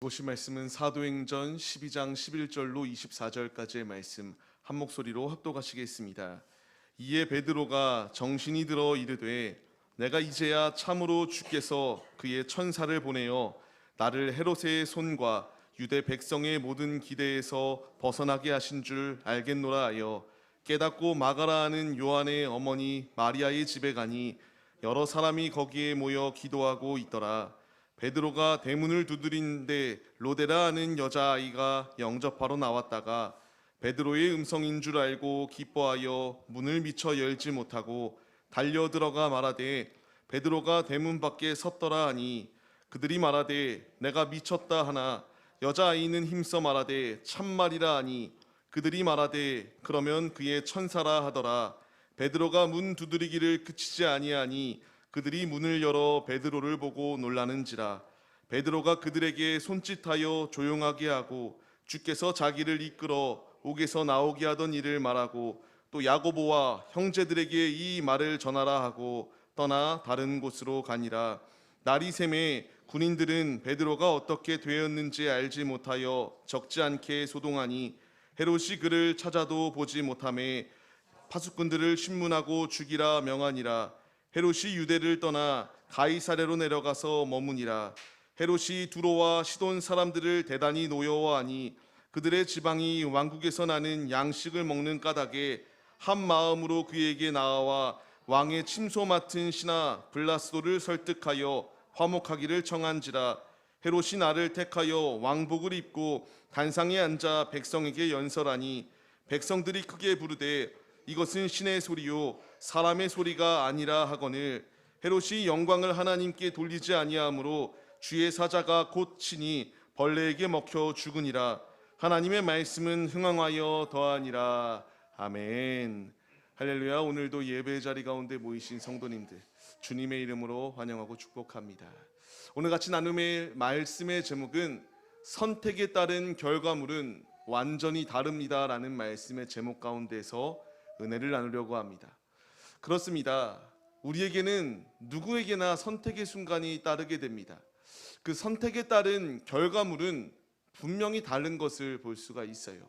보신 말씀은 사도행전 12장 11절로 24절까지의 말씀 한 목소리로 합독하시겠습니다. 이에 베드로가 정신이 들어 이르되 내가 이제야 참으로 주께서 그의 천사를 보내어 나를 헤롯의 손과 유대 백성의 모든 기대에서 벗어나게 하신 줄 알겠노라 하여 깨닫고 마가라 하는 요한의 어머니 마리아의 집에 가니 여러 사람이 거기에 모여 기도하고 있더라. 베드로가 대문을 두드린데 로데라 하는 여자아이가 영접하러 나왔다가 베드로의 음성인 줄 알고 기뻐하여 문을 미처 열지 못하고 달려 들어가 말하되 베드로가 대문 밖에 섰더라 하니 그들이 말하되 내가 미쳤다 하나 여자아이는 힘써 말하되 참말이라 하니 그들이 말하되 그러면 그의 천사라 하더라. 베드로가 문 두드리기를 그치지 아니하니 그들이 문을 열어 베드로를 보고 놀라는지라. 베드로가 그들에게 손짓하여 조용하게 하고 주께서 자기를 이끌어 옥에서 나오게 하던 일을 말하고 또 야고보와 형제들에게 이 말을 전하라 하고 떠나 다른 곳으로 가니라. 날이 새매 군인들은 베드로가 어떻게 되었는지 알지 못하여 적지 않게 소동하니 헤롯이 그를 찾아도 보지 못하매 파수꾼들을 신문하고 죽이라 명하니라. 헤롯이 유대를 떠나 가이사랴로 내려가서 머무니라. 헤롯이 두로와 시돈 사람들을 대단히 노여워하니 그들의 지방이 왕국에서 나는 양식을 먹는 까닭에 한 마음으로 그에게 나아와 왕의 침소 맡은 신하 블라스도를 설득하여 화목하기를 청한지라. 헤롯이 나를 택하여 왕복을 입고 단상에 앉아 백성에게 연설하니 백성들이 크게 부르되 이것은 신의 소리요 사람의 소리가 아니라 하거늘 헤롯이 영광을 하나님께 돌리지 아니하므로 주의 사자가 곧 치니 벌레에게 먹혀 죽으니라. 하나님의 말씀은 흥왕하여 더하니라. 아멘. 할렐루야. 오늘도 예배 자리 가운데 모이신 성도님들 주님의 이름으로 환영하고 축복합니다. 오늘 같이 나눔의 말씀의 제목은 선택에 따른 결과물은 완전히 다릅니다라는 말씀의 제목 가운데서 은혜를 나누려고 합니다. 그렇습니다. 우리에게는 누구에게나 선택의 순간이 따르게 됩니다. 그 선택에 따른 결과물은 분명히 다른 것을 볼 수가 있어요.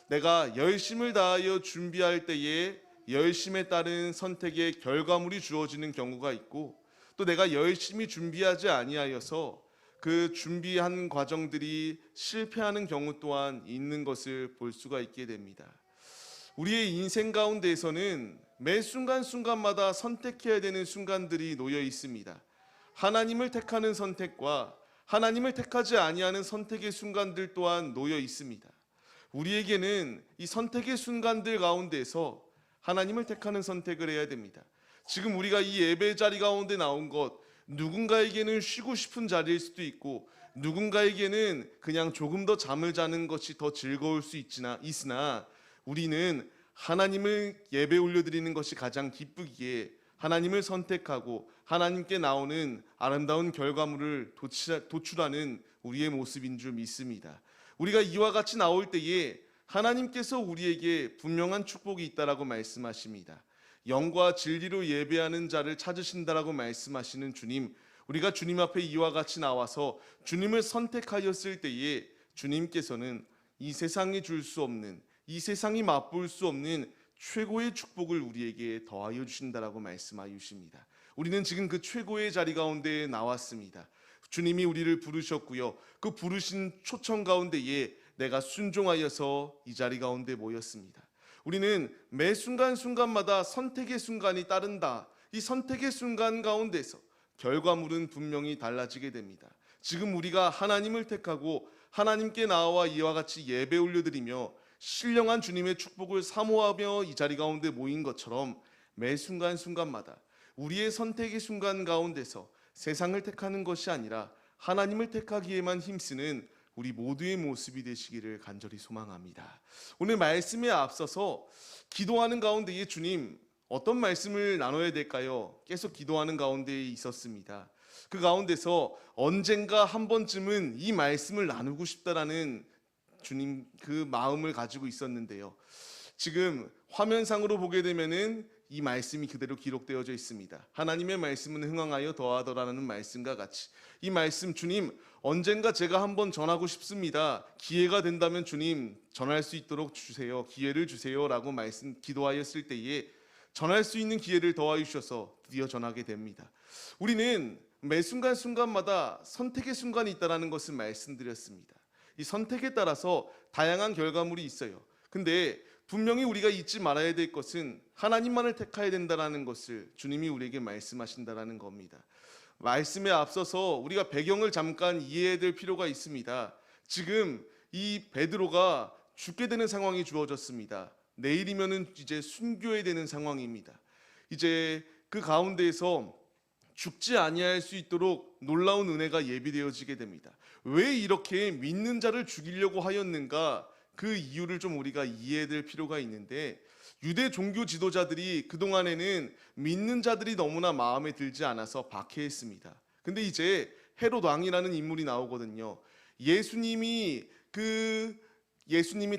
내가 열심을 다하여 준비할 때에 열심에 따른 선택의 결과물이 주어지는 경우가 있고 또 내가 열심히 준비하지 아니하여서 그 준비한 과정들이 실패하는 경우 또한 있는 것을 볼 수가 있게 됩니다. 우리의 인생 가운데에서는 매 순간순간마다 선택해야 되는 순간들이 놓여 있습니다. 하나님을 택하는 선택과 하나님을 택하지 아니하는 선택의 순간들 또한 놓여 있습니다. 우리에게는 이 선택의 순간들 가운데서 하나님을 택하는 선택을 해야 됩니다. 지금 우리가 이 예배 자리 가운데 나온 것, 누군가에게는 쉬고 싶은 자리일 수도 있고 누군가에게는 그냥 조금 더 잠을 자는 것이 더 즐거울 수 있으나 우리는 하나님을 예배 올려드리는 것이 가장 기쁘기에 하나님을 선택하고 하나님께 나오는 아름다운 결과물을 도출하는 우리의 모습인 줄 믿습니다. 우리가 이와 같이 나올 때에 하나님께서 우리에게 분명한 축복이 있다라고 말씀하십니다. 영과 진리로 예배하는 자를 찾으신다라고 말씀하시는 주님, 우리가 주님 앞에 이와 같이 나와서 주님을 선택하였을 때에 주님께서는 이 세상이 줄 수 없는, 이 세상이 맛볼 수 없는 최고의 축복을 우리에게 더하여 주신다라고 말씀하여 주십니다. 우리는 지금 그 최고의 자리 가운데 나왔습니다. 주님이 우리를 부르셨고요. 그 부르신 초청 가운데에 내가 순종하여서 이 자리 가운데 모였습니다. 우리는 매 순간순간마다 선택의 순간이 따른다. 이 선택의 순간 가운데서 결과물은 분명히 달라지게 됩니다. 지금 우리가 하나님을 택하고 하나님께 나와 이와 같이 예배 올려드리며 신령한 주님의 축복을 사모하며 이 자리 가운데 모인 것처럼 매 순간순간마다 우리의 선택의 순간 가운데서 세상을 택하는 것이 아니라 하나님을 택하기에만 힘쓰는 우리 모두의 모습이 되시기를 간절히 소망합니다. 오늘 말씀에 앞서서 기도하는 가운데에 주님 어떤 말씀을 나눠야 될까요? 계속 기도하는 가운데 있었습니다. 그 가운데서 언젠가 한 번쯤은 이 말씀을 나누고 싶다라는 주님 그 마음을 가지고 있었는데요. 지금 화면상으로 보게 되면은 이 말씀이 그대로 기록되어져 있습니다. 하나님의 말씀은 흥왕하여 더하더라는 말씀과 같이 이 말씀, 주님 언젠가 제가 한번 전하고 싶습니다. 기회가 된다면 주님 전할 수 있도록 주세요. 기회를 주세요 라고 기도하였을 때에 전할 수 있는 기회를 더하여 주셔서 드디어 전하게 됩니다. 우리는 매 순간순간마다 선택의 순간이 있다는 것을 말씀드렸습니다. 이 선택에 따라서 다양한 결과물이 있어요. 근데 분명히 우리가 잊지 말아야 될 것은 하나님만을 택해야 된다는 것을 주님이 우리에게 말씀하신다는 겁니다. 말씀에 앞서서 우리가 배경을 잠깐 이해해야 될 필요가 있습니다. 지금 이 베드로가 죽게 되는 상황이 주어졌습니다. 내일이면은 이제 순교해야 되는 상황입니다. 이제 그 가운데에서 죽지 아니할 수 있도록 놀라운 은혜가 예비되어지게 됩니다. 왜 이렇게 믿는 자를 죽이려고 하였는가? 그 이유를 좀 우리가 이해해야 될 필요가 있는데, 유대 종교 지도자들이 그동안에는 믿는 자들이 너무나 마음에 들지 않아서 박해했습니다. 근데 이제 헤롯 왕이라는 인물이 나오거든요. 예수님이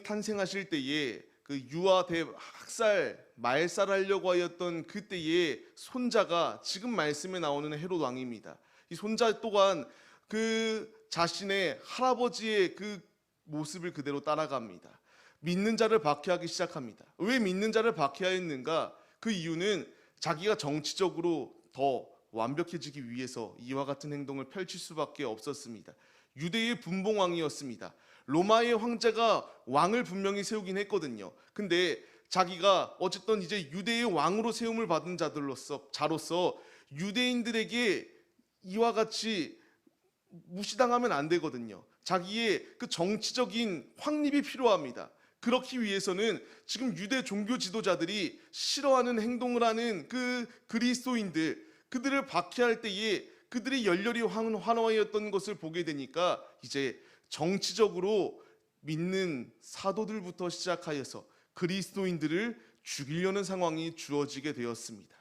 탄생하실 때에 그 유아 학살 말살하려고 하였던 그때의 손자가 지금 말씀에 나오는 헤롯 왕입니다. 이 손자 또한 그 자신의 할아버지의 그 모습을 그대로 따라갑니다. 믿는 자를 박해하기 시작합니다. 왜 믿는 자를 박해하였는가? 그 이유는 자기가 정치적으로 더 완벽해지기 위해서 이와 같은 행동을 펼칠 수밖에 없었습니다. 유대의 분봉왕이었습니다. 로마의 황제가 왕을 분명히 세우긴 했거든요. 근데 자기가 어쨌든 이제 유대의 왕으로 세움을 받은 자로서 유대인들에게 이와 같이 무시당하면 안 되거든요. 자기의 그 정치적인 확립이 필요합니다. 그렇기 위해서는 지금 유대 종교 지도자들이 싫어하는 행동을 하는 그 그리스도인들, 그들을 박해할 때에 그들이 열렬히 환호하였던 것을 보게 되니까 이제 정치적으로 믿는 사도들부터 시작하여서 그리스도인들을 죽이려는 상황이 주어지게 되었습니다.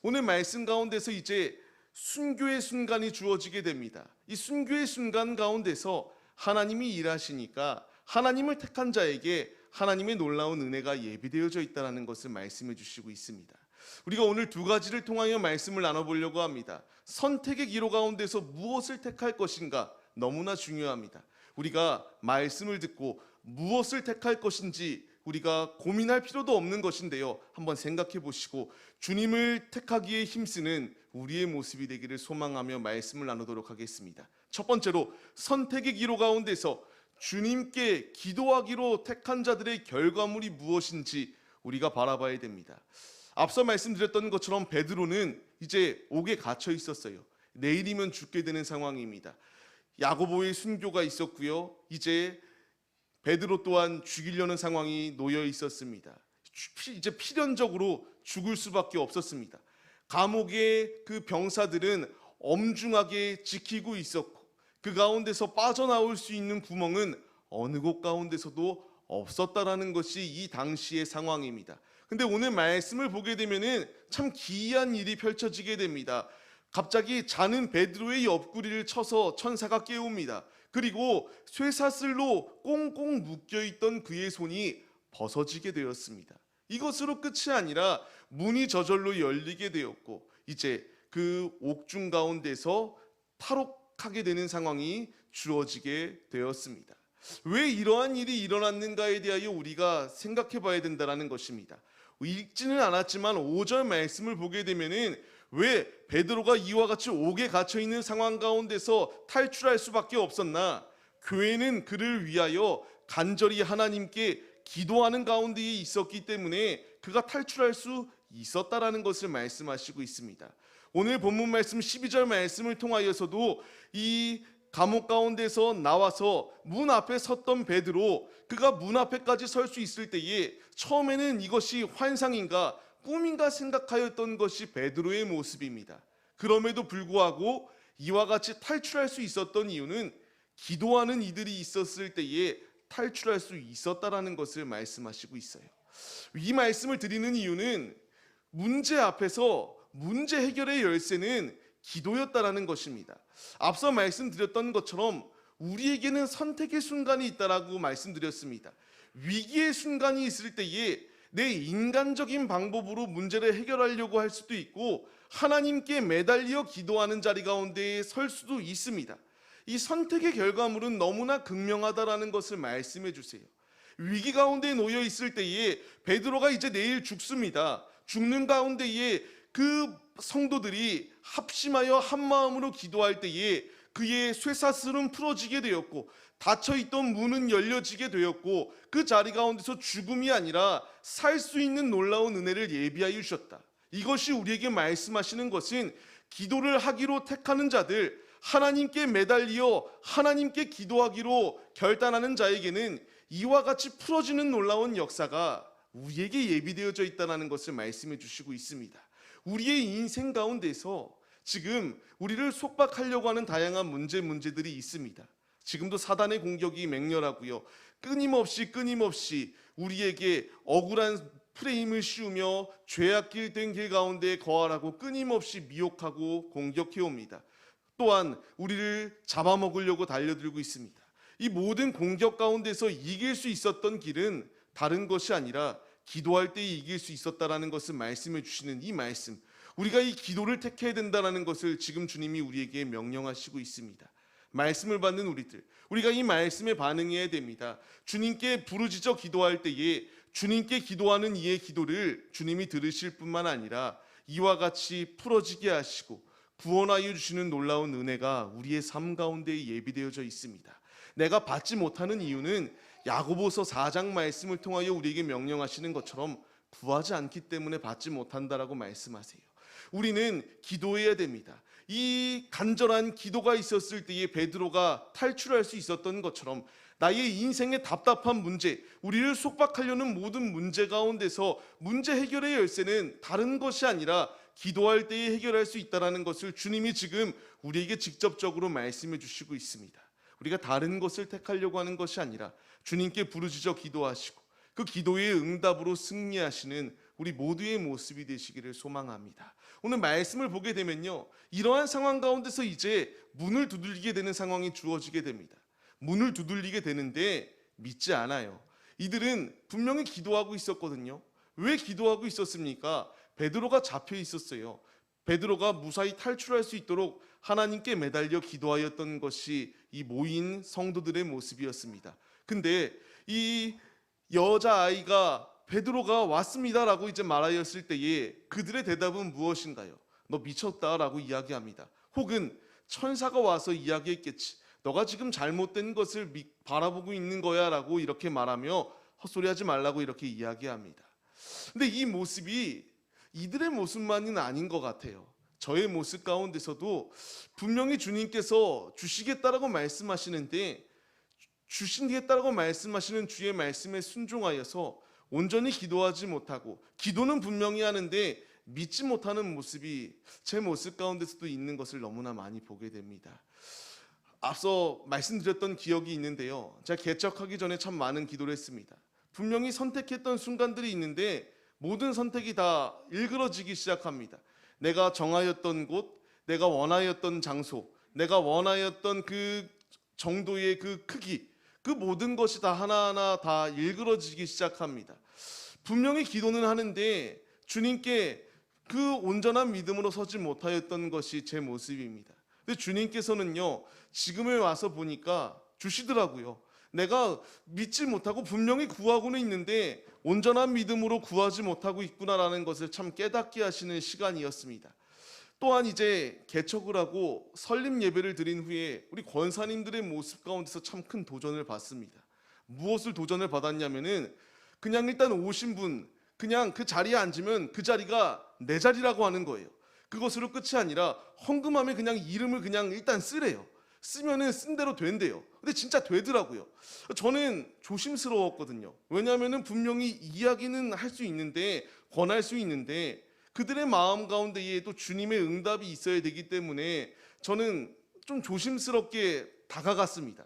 오늘 말씀 가운데서 이제 순교의 순간이 주어지게 됩니다. 이 순교의 순간 가운데서 하나님이 일하시니까 하나님을 택한 자에게 하나님의 놀라운 은혜가 예비되어져 있다는 것을 말씀해 주시고 있습니다. 우리가 오늘 두 가지를 통하여 말씀을 나눠보려고 합니다. 선택의 기로 가운데서 무엇을 택할 것인가 너무나 중요합니다. 우리가 말씀을 듣고 무엇을 택할 것인지 우리가 고민할 필요도 없는 것인데요. 한번 생각해 보시고 주님을 택하기에 힘쓰는 우리의 모습이 되기를 소망하며 말씀을 나누도록 하겠습니다. 첫 번째로 선택의 기로 가운데서 주님께 기도하기로 택한 자들의 결과물이 무엇인지 우리가 바라봐야 됩니다. 앞서 말씀드렸던 것처럼 베드로는 이제 옥에 갇혀 있었어요. 내일이면 죽게 되는 상황입니다. 야고보의 순교가 있었고요. 이제 베드로 또한 죽이려는 상황이 놓여 있었습니다. 이제 필연적으로 죽을 수밖에 없었습니다. 감옥의 그 병사들은 엄중하게 지키고 있었고 그 가운데서 빠져나올 수 있는 구멍은 어느 곳 가운데서도 없었다라는 것이 이 당시의 상황입니다. 근데 오늘 말씀을 보게 되면은 참 기이한 일이 펼쳐지게 됩니다. 갑자기 자는 베드로의 옆구리를 쳐서 천사가 깨웁니다. 그리고 쇠사슬로 꽁꽁 묶여있던 그의 손이 벗어지게 되었습니다. 이것으로 끝이 아니라 문이 저절로 열리게 되었고 이제 그 옥중 가운데서 탈옥하게 되는 상황이 주어지게 되었습니다. 왜 이러한 일이 일어났는가에 대하여 우리가 생각해 봐야 된다는 것입니다. 읽지는 않았지만 5절 말씀을 보게 되면은 왜 베드로가 이와 같이 옥에 갇혀 있는 상황 가운데서 탈출할 수밖에 없었나? 교회는 그를 위하여 간절히 하나님께 기도하는 가운데에 있었기 때문에 그가 탈출할 수 있었다라는 것을 말씀하시고 있습니다. 오늘 본문 말씀 12절 말씀을 통하여서도 이 감옥 가운데서 나와서 문 앞에 섰던 베드로, 그가 문 앞에까지 설 수 있을 때에 처음에는 이것이 환상인가 꿈인가 생각하였던 것이 베드로의 모습입니다. 그럼에도 불구하고 이와 같이 탈출할 수 있었던 이유는 기도하는 이들이 있었을 때에 탈출할 수 있었다라는 것을 말씀하시고 있어요. 이 말씀을 드리는 이유는 문제 앞에서 문제 해결의 열쇠는 기도였다라는 것입니다. 앞서 말씀드렸던 것처럼 우리에게는 선택의 순간이 있다라고 말씀드렸습니다. 위기의 순간이 있을 때에 내 인간적인 방법으로 문제를 해결하려고 할 수도 있고 하나님께 매달려 기도하는 자리 가운데에 설 수도 있습니다. 이 선택의 결과물은 너무나 극명하다라는 것을 말씀해 주세요. 위기 가운데 놓여 있을 때에 베드로가 이제 내일 죽습니다. 죽는 가운데에 그 성도들이 합심하여 한 마음으로 기도할 때에 그의 쇠사슬은 풀어지게 되었고 닫혀있던 문은 열려지게 되었고 그 자리 가운데서 죽음이 아니라 살 수 있는 놀라운 은혜를 예비하여 주셨다. 이것이 우리에게 말씀하시는 것은 기도를 하기로 택하는 자들, 하나님께 매달려 하나님께 기도하기로 결단하는 자에게는 이와 같이 풀어지는 놀라운 역사가 우리에게 예비되어져 있다는 것을 말씀해 주시고 있습니다. 우리의 인생 가운데서 지금 우리를 속박하려고 하는 다양한 문제들이 있습니다. 지금도 사단의 공격이 맹렬하고요. 끊임없이 우리에게 억울한 프레임을 씌우며 죄악길 된 길 가운데 거하라고 끊임없이 미혹하고 공격해 옵니다. 또한 우리를 잡아먹으려고 달려들고 있습니다. 이 모든 공격 가운데서 이길 수 있었던 길은 다른 것이 아니라 기도할 때 이길 수 있었다라는 것을 말씀해 주시는 이 말씀, 우리가 이 기도를 택해야 된다는 것을 지금 주님이 우리에게 명령하시고 있습니다. 말씀을 받는 우리가 이 말씀에 반응해야 됩니다. 주님께 부르짖어 기도할 때에 주님께 기도하는 이의 기도를 주님이 들으실 뿐만 아니라 이와 같이 풀어지게 하시고 구원하여 주시는 놀라운 은혜가 우리의 삶 가운데 예비되어져 있습니다. 내가 받지 못하는 이유는 야고보서 4장 말씀을 통하여 우리에게 명령하시는 것처럼 구하지 않기 때문에 받지 못한다라고 말씀하세요. 우리는 기도해야 됩니다. 이 간절한 기도가 있었을 때에 베드로가 탈출할 수 있었던 것처럼 나의 인생의 답답한 문제, 우리를 속박하려는 모든 문제 가운데서 문제 해결의 열쇠는 다른 것이 아니라 기도할 때에 해결할 수 있다는 것을 주님이 지금 우리에게 직접적으로 말씀해 주시고 있습니다. 우리가 다른 것을 택하려고 하는 것이 아니라 주님께 부르짖어 기도하시고 그 기도의 응답으로 승리하시는 우리 모두의 모습이 되시기를 소망합니다. 오늘 말씀을 보게 되면요, 이러한 상황 가운데서 이제 문을 두들기게 되는 상황이 주어지게 됩니다. 문을 두들리게 되는데 믿지 않아요. 이들은 분명히 기도하고 있었거든요. 왜 기도하고 있었습니까? 베드로가 잡혀 있었어요. 베드로가 무사히 탈출할 수 있도록 하나님께 매달려 기도하였던 것이 이 모인 성도들의 모습이었습니다. 근데 이 여자아이가 베드로가 왔습니다라고 이제 말하였을 때에 그들의 대답은 무엇인가요? 너 미쳤다라고 이야기합니다. 혹은 천사가 와서 이야기했겠지. 너가 지금 잘못된 것을 바라보고 있는 거야 라고 이렇게 말하며 헛소리하지 말라고 이렇게 이야기합니다. 근데 이 모습이 이들의 모습만은 아닌 것 같아요. 저의 모습 가운데서도 분명히 주님께서 주시겠다라고 말씀하시는데 주시겠다라고 말씀하시는 주의 말씀에 순종하여서 온전히 기도하지 못하고 기도는 분명히 하는데 믿지 못하는 모습이 제 모습 가운데서도 있는 것을 너무나 많이 보게 됩니다. 앞서 말씀드렸던 기억이 있는데요. 제가 개척하기 전에 참 많은 기도를 했습니다. 분명히 선택했던 순간들이 있는데 모든 선택이 다 일그러지기 시작합니다. 내가 정하였던 곳, 내가 원하였던 장소, 내가 원하였던 그 정도의 그 크기, 그 모든 것이 다 하나하나 다 일그러지기 시작합니다. 분명히 기도는 하는데 주님께 그 온전한 믿음으로 서지 못하였던 것이 제 모습입니다. 근데 주님께서는요, 지금에 와서 보니까 주시더라고요. 내가 믿지 못하고 분명히 구하고는 있는데 온전한 믿음으로 구하지 못하고 있구나라는 것을 참 깨닫게 하시는 시간이었습니다. 또한 이제 개척을 하고 설립 예배를 드린 후에 우리 권사님들의 모습 가운데서 참 큰 도전을 받습니다. 무엇을 도전을 받았냐면은 그냥 일단 오신 분 그냥 그 자리에 앉으면 그 자리가 내 자리라고 하는 거예요. 그것으로 끝이 아니라 헌금함에 그냥 이름을 그냥 일단 쓰래요. 쓰면은 쓴 대로 된대요. 근데 진짜 되더라고요. 저는 조심스러웠거든요. 왜냐하면은 분명히 이야기는 할 수 있는데 권할 수 있는데 그들의 마음 가운데에 또 주님의 응답이 있어야 되기 때문에 저는 좀 조심스럽게 다가갔습니다.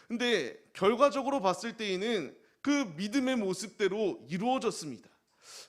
근데 결과적으로 봤을 때에는 그 믿음의 모습대로 이루어졌습니다.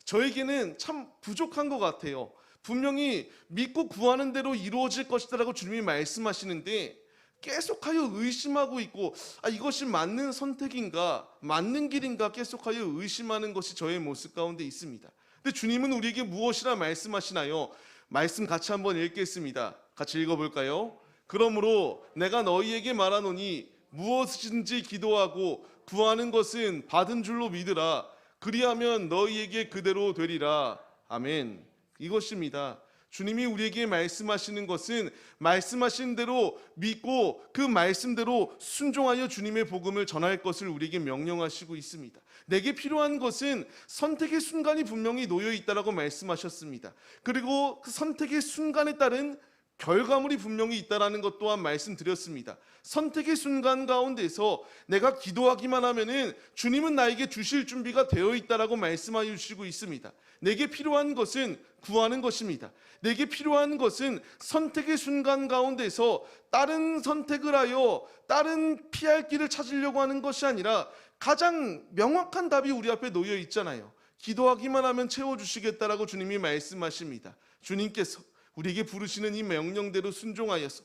저에게는 참 부족한 것 같아요. 분명히 믿고 구하는 대로 이루어질 것이다라고 주님이 말씀하시는데 계속하여 의심하고 있고, 이것이 맞는 선택인가, 맞는 길인가 계속하여 의심하는 것이 저의 모습 가운데 있습니다. 근데 주님은 우리에게 무엇이라 말씀하시나요? 말씀 같이 한번 읽겠습니다. 같이 읽어볼까요? 그러므로 내가 너희에게 말하노니 무엇이든지 기도하고 구하는 것은 받은 줄로 믿으라. 그리하면 너희에게 그대로 되리라. 아멘. 이것입니다. 주님이 우리에게 말씀하시는 것은 말씀하신 대로 믿고 그 말씀대로 순종하여 주님의 복음을 전할 것을 우리에게 명령하시고 있습니다. 내게 필요한 것은 선택의 순간이 분명히 놓여 있다라고 말씀하셨습니다. 그리고 그 선택의 순간에 따른 결과물이 분명히 있다라는 것 또한 말씀드렸습니다. 선택의 순간 가운데서 내가 기도하기만 하면은 주님은 나에게 주실 준비가 되어 있다라고 말씀하여 주시고 있습니다. 내게 필요한 것은 구하는 것입니다. 내게 필요한 것은 선택의 순간 가운데서 다른 선택을 하여 다른 피할 길을 찾으려고 하는 것이 아니라 가장 명확한 답이 우리 앞에 놓여 있잖아요. 기도하기만 하면 채워주시겠다라고 주님이 말씀하십니다. 주님께서 우리에게 부르시는 이 명령대로 순종하여서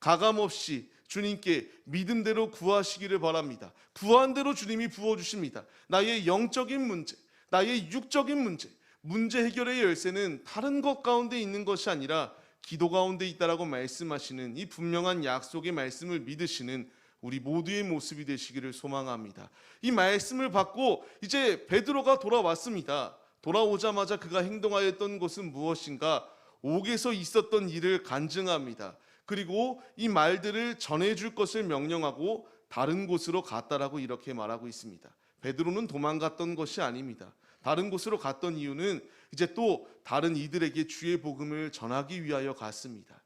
가감없이 주님께 믿음대로 구하시기를 바랍니다. 구한 대로 주님이 부어주십니다. 나의 영적인 문제, 나의 육적인 문제 해결의 열쇠는 다른 것 가운데 있는 것이 아니라 기도 가운데 있다라고 말씀하시는 이 분명한 약속의 말씀을 믿으시는 우리 모두의 모습이 되시기를 소망합니다. 이 말씀을 받고 이제 베드로가 돌아왔습니다. 돌아오자마자 그가 행동하였던 것은 무엇인가? 옥에서 있었던 일을 간증합니다. 그리고 이 말들을 전해줄 것을 명령하고 다른 곳으로 갔다라고 이렇게 말하고 있습니다. 베드로는 도망갔던 것이 아닙니다. 다른 곳으로 갔던 이유는 이제 또 다른 이들에게 주의 복음을 전하기 위하여 갔습니다.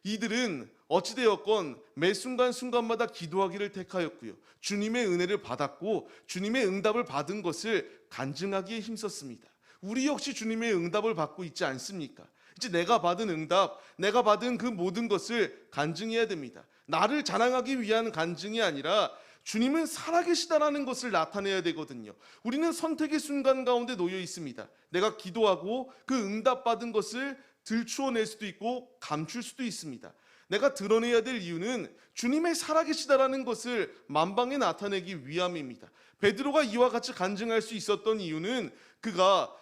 이들은 어찌되었건 매 순간순간마다 기도하기를 택하였고요. 주님의 은혜를 받았고 주님의 응답을 받은 것을 간증하기에 힘썼습니다. 우리 역시 주님의 응답을 받고 있지 않습니까? 이제 내가 받은 응답, 내가 받은 그 모든 것을 간증해야 됩니다. 나를 자랑하기 위한 간증이 아니라 주님은 살아계시다라는 것을 나타내야 되거든요. 우리는 선택의 순간 가운데 놓여 있습니다. 내가 기도하고 그 응답받은 것을 들추어낼 수도 있고 감출 수도 있습니다. 내가 드러내야 될 이유는 주님의 살아계시다라는 것을 만방에 나타내기 위함입니다. 베드로가 이와 같이 간증할 수 있었던 이유는 그가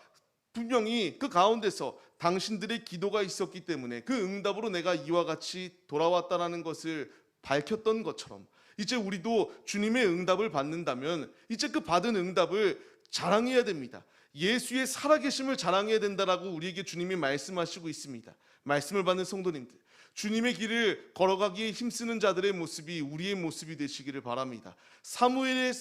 분명히 그 가운데서 당신들의 기도가 있었기 때문에 그 응답으로 내가 이와 같이 돌아왔다라는 것을 밝혔던 것처럼 이제 우리도 주님의 응답을 받는다면 이제 그 받은 응답을 자랑해야 됩니다. 예수의 살아계심을 자랑해야 된다라고 우리에게 주님이 말씀하시고 있습니다. 말씀을 받는 성도님들, 주님의 길을 걸어가기에 힘쓰는 자들의 모습이 우리의 모습이 되시기를 바랍니다. 사무엘의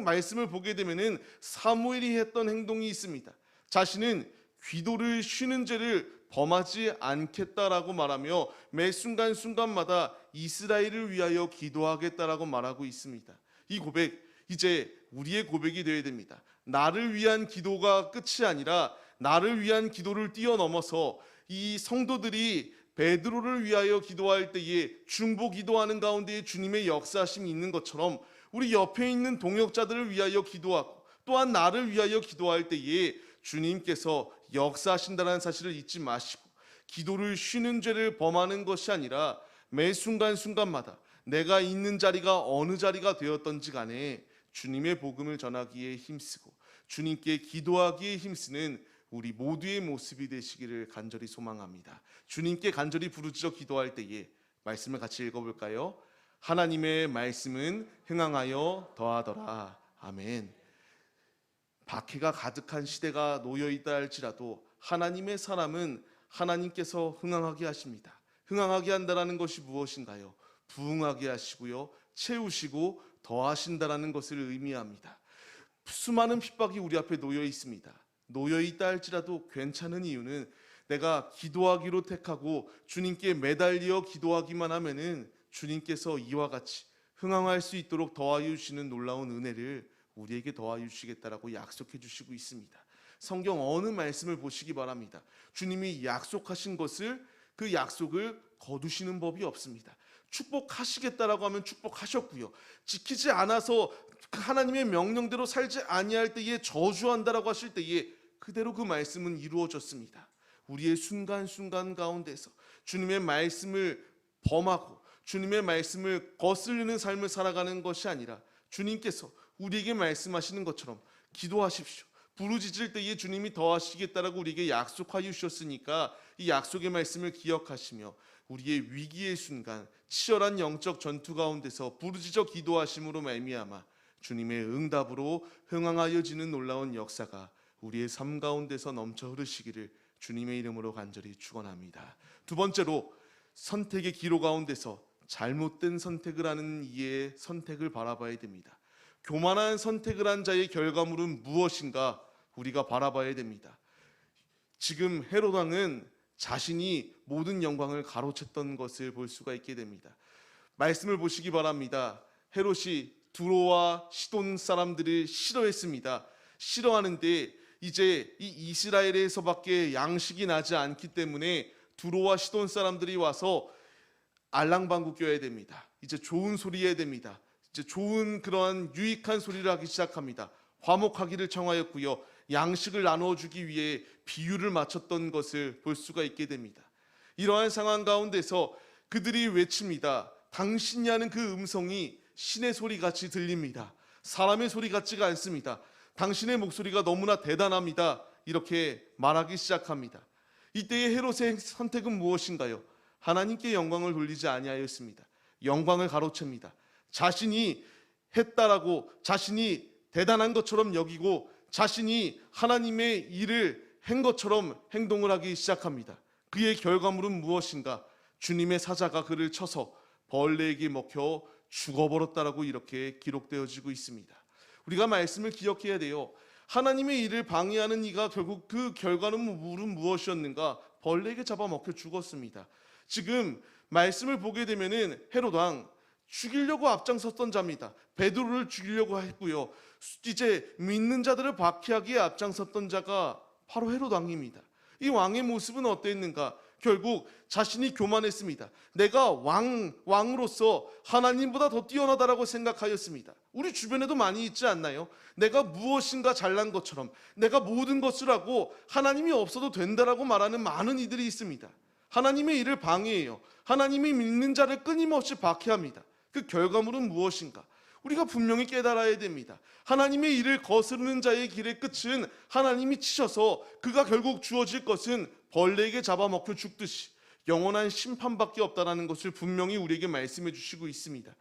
말씀을 보게 되면은 사무엘이 했던 행동이 있습니다. 자신은 기도를 쉬는 죄를 범하지 않겠다라고 말하며 매 순간순간마다 이스라엘을 위하여 기도하겠다라고 말하고 있습니다. 이 고백, 이제 우리의 고백이 되어야 됩니다. 나를 위한 기도가 끝이 아니라 나를 위한 기도를 뛰어넘어서 이 성도들이 베드로를 위하여 기도할 때에 중보 기도하는 가운데 주님의 역사심이 있는 것처럼 우리 옆에 있는 동역자들을 위하여 기도하고 또한 나를 위하여 기도할 때에 주님께서 역사하신다는 사실을 잊지 마시고 기도를 쉬는 죄를 범하는 것이 아니라 매 순간순간마다 내가 있는 자리가 어느 자리가 되었던지 간에 주님의 복음을 전하기에 힘쓰고 주님께 기도하기에 힘쓰는 우리 모두의 모습이 되시기를 간절히 소망합니다. 주님께 간절히 부르짖어 기도할 때에 말씀을 같이 읽어볼까요? 하나님의 말씀은 흥황하여 더하더라. 아멘. 박해가 가득한 시대가 놓여있다 할지라도 하나님의 사람은 하나님께서 흥황하게 하십니다. 흥황하게 한다는 것이 무엇인가요? 부흥하게 하시고요, 채우시고 더하신다는 것을 의미합니다. 수많은 핍박이 우리 앞에 놓여 있습니다. 놓여 있다 할지라도 괜찮은 이유는 내가 기도하기로 택하고 주님께 매달려 기도하기만 하면은 주님께서 이와 같이 흥황할 수 있도록 더하여 주시는 놀라운 은혜를 우리에게 더하여 주시겠다라고 약속해 주시고 있습니다. 성경 어느 말씀을 보시기 바랍니다. 주님이 약속하신 것을 그 약속을 거두시는 법이 없습니다. 축복하시겠다라고 하면 축복하셨고요. 지키지 않아서 하나님의 명령대로 살지 아니할 때에 저주한다라고 하실 때에 그대로 그 말씀은 이루어졌습니다. 우리의 순간순간 가운데서 주님의 말씀을 범하고 주님의 말씀을 거스르는 삶을 살아가는 것이 아니라 주님께서 우리에게 말씀하시는 것처럼 기도하십시오. 부르짖을 때에 주님이 더하시겠다라고 우리에게 약속하여 주셨으니까 이 약속의 말씀을 기억하시며 우리의 위기의 순간 치열한 영적 전투 가운데서 부르짖어 기도하심으로 말미암아 주님의 응답으로 흥황하여지는 놀라운 역사가 우리의 삶 가운데서 넘쳐 흐르시기를 주님의 이름으로 간절히 축원합니다. 두 번째로 선택의 기로 가운데서 잘못된 선택을 하는 이의 선택을 바라봐야 됩니다. 교만한 선택을 한 자의 결과물은 무엇인가 우리가 바라봐야 됩니다. 지금 헤롯 왕은 자신이 모든 영광을 가로챘던 것을 볼 수가 있게 됩니다. 말씀을 보시기 바랍니다. 헤롯이 두로와 시돈 사람들을 싫어했습니다. 싫어하는데 이제 이 이스라엘에서밖에 양식이 나지 않기 때문에 두로와 시돈 사람들이 와서 알랑방구 껴야 됩니다. 이제 좋은 소리 해야 됩니다. 이제 좋은 그러한 유익한 소리를 하기 시작합니다. 화목하기를 청하였고요. 양식을 나누어 주기 위해 비유를 맞췄던 것을 볼 수가 있게 됩니다. 이러한 상황 가운데서 그들이 외칩니다. 당신이 하는 그 음성이 신의 소리 같이 들립니다. 사람의 소리 같지가 않습니다. 당신의 목소리가 너무나 대단합니다. 이렇게 말하기 시작합니다. 이때의 헤롯의 선택은 무엇인가요? 하나님께 영광을 돌리지 아니하였습니다. 영광을 가로챕니다. 자신이 했다라고 자신이 대단한 것처럼 여기고 자신이 하나님의 일을 한 것처럼 행동을 하기 시작합니다. 그의 결과물은 무엇인가? 주님의 사자가 그를 쳐서 벌레에게 먹혀 죽어버렸다라고 이렇게 기록되어지고 있습니다. 우리가 말씀을 기억해야 돼요. 하나님의 일을 방해하는 이가 결국 그 결과물은 무엇이었는가? 벌레에게 잡아먹혀 죽었습니다. 지금 말씀을 보게 되면은 헤롯 왕 죽이려고 앞장섰던 자입니다. 베드로를 죽이려고 했고요. 이제 믿는 자들을 박해하기에 앞장섰던 자가 바로 헤롯 왕입니다. 이 왕의 모습은 어땠는가? 결국 자신이 교만했습니다. 내가 왕으로서 하나님보다 더 뛰어나다라고 생각하였습니다. 우리 주변에도 많이 있지 않나요? 내가 무엇인가 잘난 것처럼 내가 모든 것을 하고 하나님이 없어도 된다라고 말하는 많은 이들이 있습니다. 하나님의 일을 방해해요. 하나님이 믿는 자를 끊임없이 박해합니다. 그 결과물은 무엇인가? 우리가 분명히 깨달아야 됩니다. 하나님의 일을 거스르는 자의 길의 끝은 하나님이 치셔서 그가 결국 주어질 것은 벌레에게 잡아먹혀 죽듯이 영원한 심판밖에 없다는 것을 분명히 우리에게 말씀해 주시고 있습니다.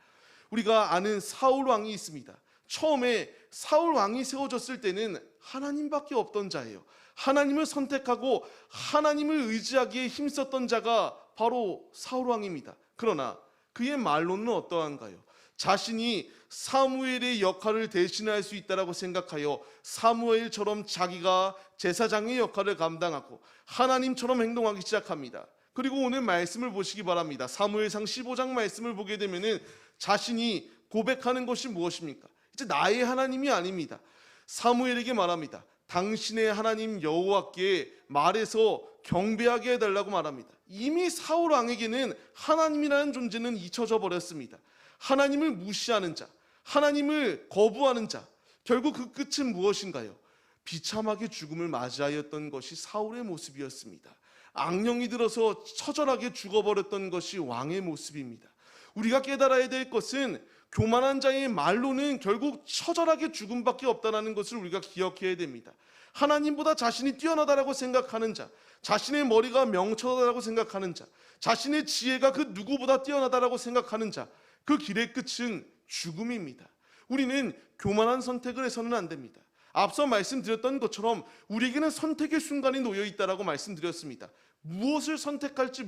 우리가 아는 사울 왕이 있습니다. 처음에 사울 왕이 세워졌을 때는 하나님밖에 없던 자예요. 하나님을 선택하고 하나님을 의지하기에 힘썼던 자가 바로 사울 왕입니다. 그러나 그의 말로는 어떠한가요? 자신이 사무엘의 역할을 대신할 수 있다라고 생각하여 사무엘처럼 자기가 제사장의 역할을 감당하고 하나님처럼 행동하기 시작합니다. 그리고 오늘 말씀을 보시기 바랍니다. 사무엘상 15장 말씀을 보게 되면은 자신이 고백하는 것이 무엇입니까? 이제 나의 하나님이 아닙니다. 사무엘에게 말합니다. 당신의 하나님 여호와께 말해서 경배하게 해달라고 말합니다. 이미 사울 왕에게는 하나님이라는 존재는 잊혀져 버렸습니다. 하나님을 무시하는 자, 하나님을 거부하는 자, 결국 그 끝은 무엇인가요? 비참하게 죽음을 맞이하였던 것이 사울의 모습이었습니다. 악령이 들어서 처절하게 죽어버렸던 것이 왕의 모습입니다. 우리가 깨달아야 될 것은 교만한 자의 말로는 결국 처절하게 죽음밖에 없다는 것을 우리가 기억해야 됩니다. 하나님보다 자신이 뛰어나다라고 생각하는 자, 자신의 머리가 명철하다라고 생각하는 자, 자신의 지혜가 그 누구보다 뛰어나다라고 생각하는 자, 그 길의 끝은 죽음입니다. 우리는 교만한 선택을 해서는 안 됩니다. 앞서 말씀드렸던 것처럼 우리에게는 선택의 순간이 놓여 있다라고 말씀드렸습니다. 무엇을 선택할지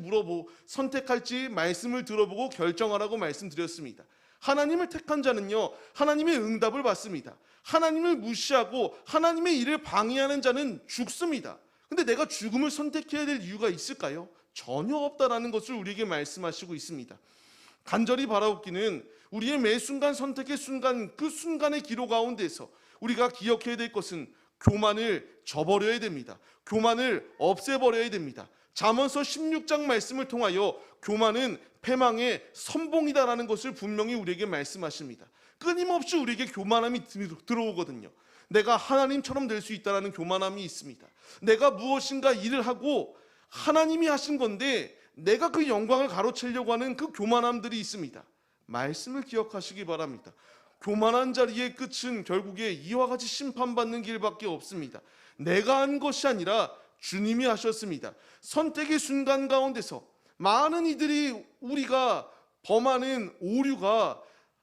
선택할지 말씀을 들어보고 결정하라고 말씀드렸습니다. 하나님을 택한 자는요, 하나님의 응답을 받습니다. 하나님을 무시하고 하나님의 일을 방해하는 자는 죽습니다. 근데 내가 죽음을 선택해야 될 이유가 있을까요? 전혀 없다라는 것을 우리에게 말씀하시고 있습니다. 간절히 바라옵기는 우리의 매 순간 선택의 순간, 그 순간의 기로 가운데서 우리가 기억해야 될 것은 교만을 저버려야 됩니다. 교만을 없애버려야 됩니다. 잠언서 16장 말씀을 통하여 교만은 패망의 선봉이다라는 것을 분명히 우리에게 말씀하십니다. 끊임없이 우리에게 교만함이 들어오거든요. 내가 하나님처럼 될 수 있다는 교만함이 있습니다. 내가 무엇인가 일을 하고 하나님이 하신 건데 내가 그 영광을 가로채려고 하는 그 교만함들이 있습니다. 말씀을 기억하시기 바랍니다. 교만한 자리의 끝은 결국에 이와 같이 심판받는 길밖에 없습니다. 내가 한 것이 아니라 주님이 하셨습니다. 선택의 순간 가운데서 많은 이들이 우리가 범하는 오류가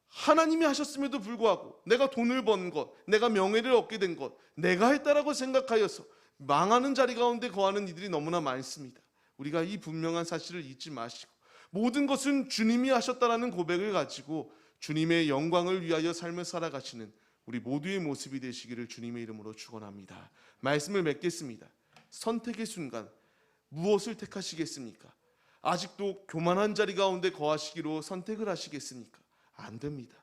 하나님이 하셨음에도 불구하고 내가 돈을 번 것, 내가 명예를 얻게 된 것, 내가 했다라고 생각하여서 망하는 자리 가운데 거하는 이들이 너무나 많습니다. 우리가 이 분명한 사실을 잊지 마시고 모든 것은 주님이 하셨다라는 고백을 가지고 주님의 영광을 위하여 삶을 살아가시는 우리 모두의 모습이 되시기를 주님의 이름으로 축원합니다. 말씀을 맺겠습니다. 선택의 순간 무엇을 택하시겠습니까? 아직도 교만한 자리 가운데 거하시기로 선택을 하시겠습니까? 안 됩니다.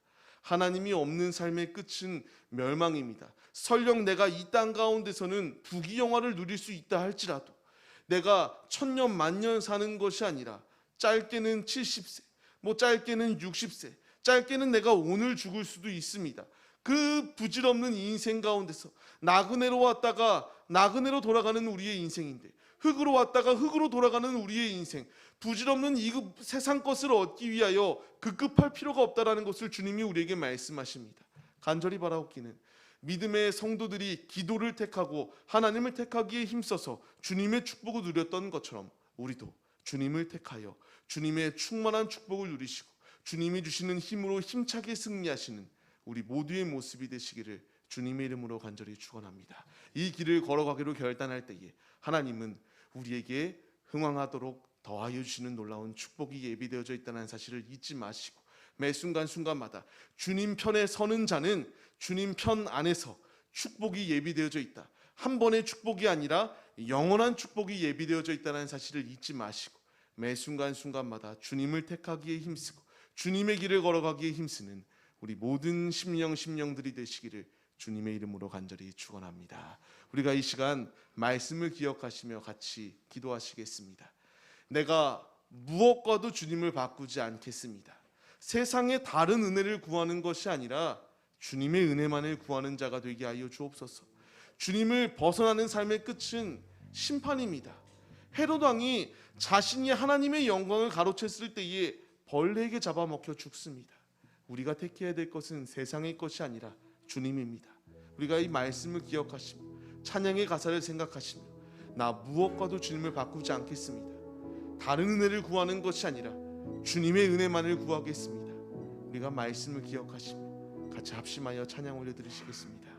하나님이 없는 삶의 끝은 멸망입니다. 설령 내가 이 땅 가운데서는 부귀영화를 누릴 수 있다 할지라도 내가 천년 만년 사는 것이 아니라 짧게는 70세, 짧게는 60세, 짧게는 내가 오늘 죽을 수도 있습니다. 그 부질없는 인생 가운데서 나그네로 왔다가 나그네로 돌아가는 우리의 인생인데, 흙으로 왔다가 흙으로 돌아가는 우리의 인생, 부질없는 이 세상 것을 얻기 위하여 급급할 필요가 없다라는 것을 주님이 우리에게 말씀하십니다. 간절히 바라옵기는 믿음의 성도들이 기도를 택하고 하나님을 택하기에 힘써서 주님의 축복을 누렸던 것처럼 우리도 주님을 택하여 주님의 충만한 축복을 누리시고 주님이 주시는 힘으로 힘차게 승리하시는 우리 모두의 모습이 되시기를 주님의 이름으로 간절히 축원합니다. 이 길을 걸어가기로 결단할 때에 하나님은 우리에게 흥왕하도록 더하여 주시는 놀라운 축복이 예비되어져 있다는 사실을 잊지 마시고 매 순간순간마다 주님 편에 서는 자는 주님 편 안에서 축복이 예비되어져 있다. 한 번의 축복이 아니라 영원한 축복이 예비되어져 있다는 사실을 잊지 마시고 매 순간순간마다 주님을 택하기에 힘쓰고 주님의 길을 걸어가기에 힘쓰는 우리 모든 심령들이 되시기를 주님의 이름으로 간절히 축원합니다. 우리가 이 시간 말씀을 기억하시며 같이 기도하시겠습니다. 내가 무엇과도 주님을 바꾸지 않겠습니다. 세상의 다른 은혜를 구하는 것이 아니라 주님의 은혜만을 구하는 자가 되게 하여 주옵소서. 주님을 벗어나는 삶의 끝은 심판입니다. 헤롯 왕이 자신이 하나님의 영광을 가로챘을 때에 벌레에게 잡아먹혀 죽습니다. 우리가 택해야 될 것은 세상의 것이 아니라 주님입니다. 우리가 이 말씀을 기억하시며 찬양의 가사를 생각하시며 나 무엇과도 주님을 바꾸지 않겠습니다. 다른 은혜를 구하는 것이 아니라 주님의 은혜만을 구하겠습니다. 우리가 말씀을 기억하시며 같이 합심하여 찬양 올려드리시겠습니다.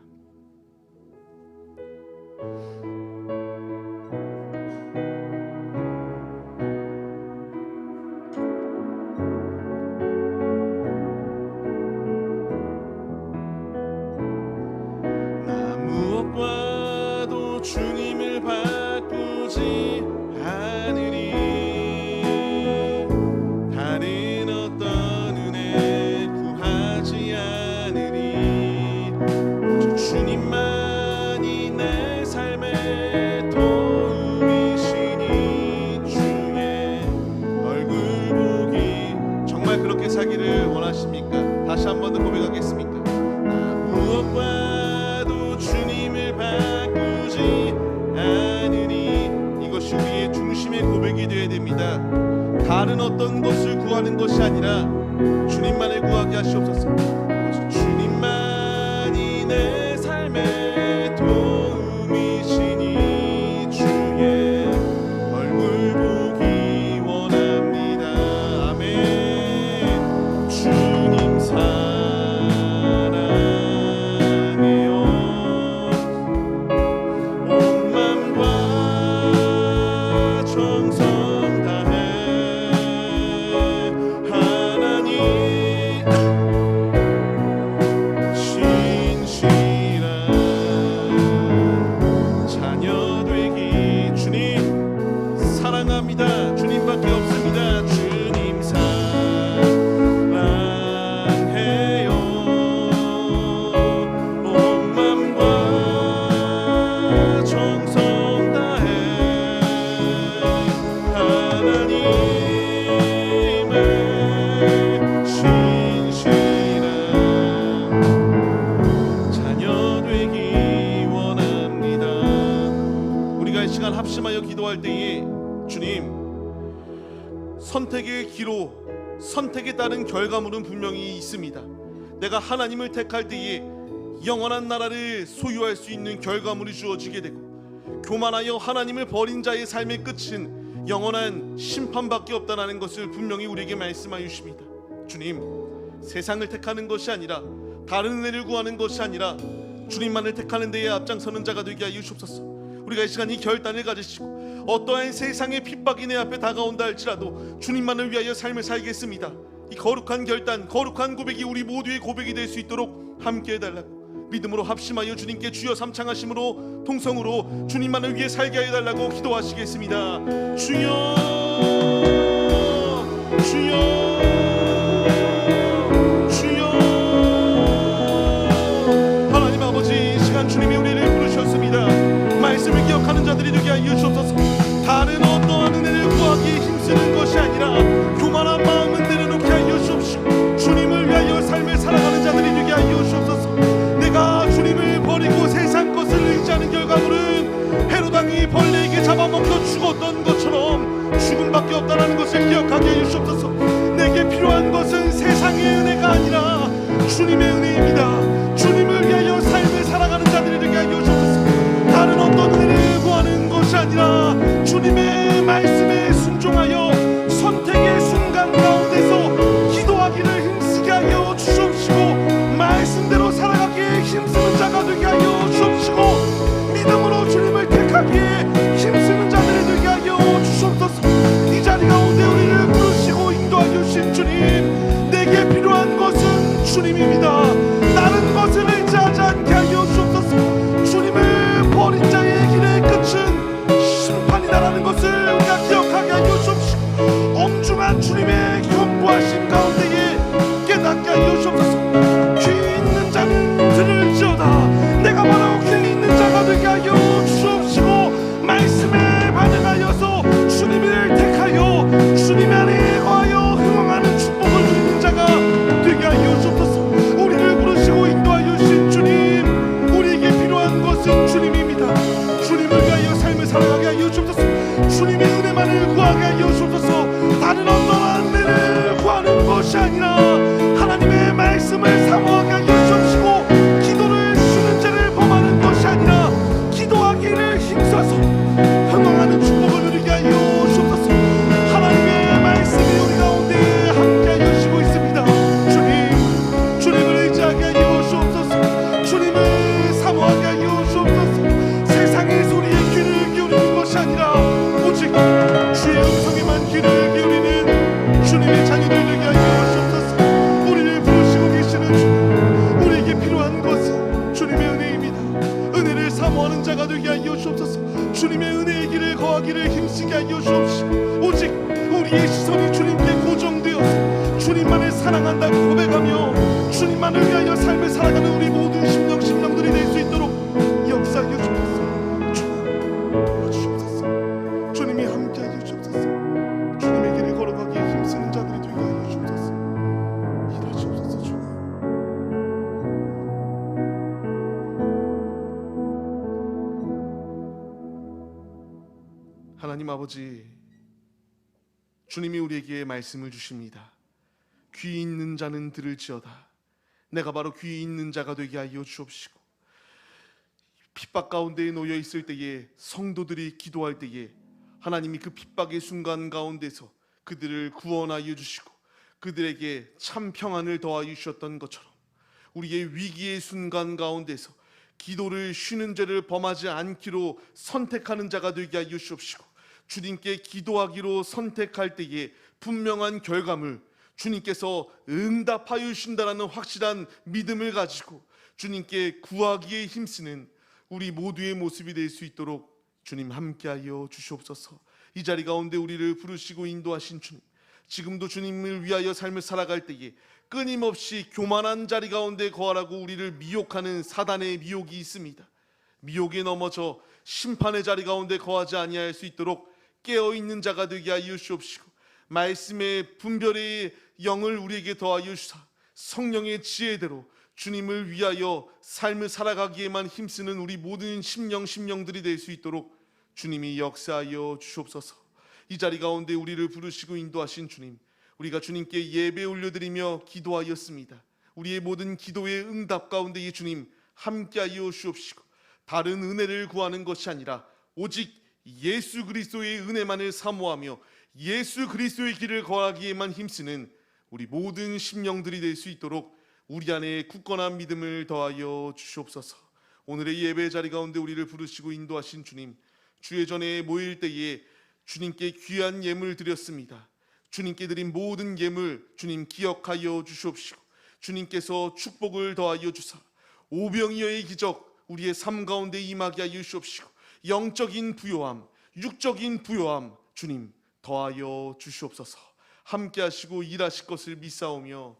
나 무엇과도 주님을 바꾸지 않으리. 다른 어떤 은혜 구하지 않으리. 오직 주님만이 내 삶의 도움이시니 주의 얼굴 보기. 정말 그렇게 살기를 원하십니까? 다시 한 번 더 고백하겠습니까? 무엇과도 주님을 바꾸지 않으니. 이것이 우리의 중심의 고백이 되어야 됩니다. 다른 어떤 것을 구하는 것이 아니라 주님만을 구하게 하시옵소서. 주님만이 내 삶의 도움이시니 주의 얼굴 보기 원합니다. 아멘. 주님 사랑해요. 온 맘과 정성 다해 하나님 진심 선택의 기로, 선택에 따른 결과물은 분명히 있습니다. 내가 하나님을 택할 때에 영원한 나라를 소유할 수 있는 결과물이 주어지게 되고, 교만하여 하나님을 버린 자의 삶의 끝은 영원한 심판밖에 없다는 것을 분명히 우리에게 말씀하여 주십니다. 주님, 세상을 택하는 것이 아니라, 다른 은혜를 구하는 것이 아니라 주님만을 택하는 데에 앞장서는 자가 되게 하여 주옵소서. 우리가 이 시간 이 결단을 가지시고 어떠한 세상의 핍박이 내 앞에 다가온다 할지라도 주님만을 위하여 삶을 살겠습니다. 이 거룩한 결단, 거룩한 고백이 우리 모두의 고백이 될 수 있도록 함께 해달라고 믿음으로 합심하여 주님께 주여 삼창하심으로 통성으로 주님만을 위해 살게 해달라고 기도하시겠습니다. 주여, 주여, 주님이 우리를 부르셨습니다. 말씀을 기억하는 자들이 되게 하여 주옵소서. 다른 어떠한 은혜를 구하기에 힘쓰는 것이 아니라 교만한 마음은 내려놓게 하여 주옵시고 주님을 위하여 삶을 살아가는 자들이 되게 하여 주옵소서. 내가 주님을 버리고 세상 것을 의지하는 결과물은 헤롯 왕이 벌레에게 잡아먹혀 죽었던 것처럼 죽음밖에 없다는 것을 기억하게 하여 주옵소서. 내게 필요한 것은 세상의 은혜가 아니라 주님의 은혜입니다. 주님을 위하여 삶을 살아가는 자들이 되게 하여 주옵소서. 다른 어떤 은혜를 구하는 것이 아니라 주님의 말씀에 순종하여 선택의 순간 가운데서 기도하기를 힘쓰게 하여 주옵시고 말씀대로 살아가기에 힘쓰는 자가 되게 하여 주옵시고 믿음으로 주님을 택하기에 힘쓰는 자들이 되게 하여 주옵소서. 이 자리 가운데 우리를 부르시고 인도하여 주신 주님, 내게 필요한 것은 주님입니다. 다른 것을 의지하지 않게 하여 주옵소서. 주님을 버린 자의 길의 끝은 심판이다라는 것을 우리가 기억하게 하여 주옵시고 엄중한 주님의 경고하심 가운데에 깨닫게 하여 주옵소서. 귀 있는 자는 들을지어다. 내가 바로 귀 있는 자가 되게 하여 주옵시고 말씀에 반응하여서 주님을 택하여 주님 안에 거하여 흥황하는 축복을 누리는 자가 되게 하여 주옵소서. 우리를 부르시고 인도하여 주신 주님, 우리에게 필요한 것은 주님입니다. 주님을 위하여 삶을 살아가게 하여 주옵소서. 주님의 은혜만을 구하게 하여 주옵소서. 다른 어떠한 은혜를 구하는 것이 아니라 하나님의 말씀을 사모하게 하여 주옵시고 기도를 쉬는 죄를 범하는 것이 아니라 기도하기를 힘써서 흥황하는 축복을 누리게 하여 주옵소서. 하나님의 말씀이 우리 가운데 함께 하여 주시고 있습니다. 주님, 주님을 의지하게 하여 주옵소서. 주님을 사모하게 하여 주옵소서. 세상의 소리에 귀를 기울이는 것이 아니라 오직 주의 음성에만 귀를 기울이는 주님의 자녀들 되게 하여 주옵소서. 우리를 부르시고 계시는 주님, 우리에게 필요한 것은 주님의 은혜입니다. 은혜를 사모하는 자가 되게 하여 주옵소서. 주님의 은혜의 길을 거하기를 힘쓰게 하여 주옵시고 오직 우리의 시선이 주님께 고정되어서 주님만을 사랑한다고 고백하며 주님만을 위하여 삶을 살아가는 우리 모든 심령들이 될 수 있도록 역사하여 주옵소서. 주님 도와주옵소서. 주님이 함께하여 주옵소서. 주님의 길을 걸어가기에 힘쓰는 자들이 되게 하여 주옵소서. 일하시옵소서. 주님, 하나님 아버지, 주님이 우리에게 말씀을 주십니다. 귀 있는 자는 들을지어다. 내가 바로 귀 있는 자가 되게 하여 주옵시고 핍박 가운데에 놓여 있을 때에 성도들이 기도할 때에 하나님이 그 핍박의 순간 가운데서 그들을 구원하여 주시고 그들에게 참 평안을 더하여 주셨던 것처럼 우리의 위기의 순간 가운데서 기도를 쉬는 죄를 범하지 않기로 선택하는 자가 되게 하여 주옵시고 주님께 기도하기로 선택할 때에 분명한 결과물, 주님께서 응답하여 주신다라는 확실한 믿음을 가지고 주님께 구하기에 힘쓰는 우리 모두의 모습이 될 수 있도록 주님 함께하여 주시옵소서. 이 자리 가운데 우리를 부르시고 인도하신 주님, 지금도 주님을 위하여 삶을 살아갈 때에 끊임없이 교만한 자리 가운데 거하라고 우리를 미혹하는 사단의 미혹이 있습니다. 미혹에 넘어져 심판의 자리 가운데 거하지 아니할 수 있도록 깨어있는 자가 되게 하여 주옵시고 말씀의 분별의 영을 우리에게 더하여 주사 성령의 지혜대로 주님을 위하여 삶을 살아가기에만 힘쓰는 우리 모든 심령들이 될 수 있도록 주님이 역사하여 주옵소서. 이 자리 가운데 우리를 부르시고 인도하신 주님, 우리가 주님께 예배 올려드리며 기도하였습니다. 우리의 모든 기도의 응답 가운데 주님 함께하여 주옵시고, 다른 은혜를 구하는 것이 아니라 오직 예수 그리스도의 은혜만을 사모하며 예수 그리스도의 길을 걸어가기에만 힘쓰는 우리 모든 심령들이 될 수 있도록 우리 안에 굳건한 믿음을 더하여 주시옵소서. 오늘의 예배 자리 가운데 우리를 부르시고 인도하신 주님, 주의 전에 모일 때에 주님께 귀한 예물 드렸습니다. 주님께 드린 모든 예물 주님 기억하여 주시옵시고, 주님께서 축복을 더하여 주사 오병이어의 기적 우리의 삶 가운데 임하게 하여 주시옵시고, 영적인 부요함, 육적인 부요함 주님 더하여 주시옵소서. 함께 하시고 일하실 것을 믿사오며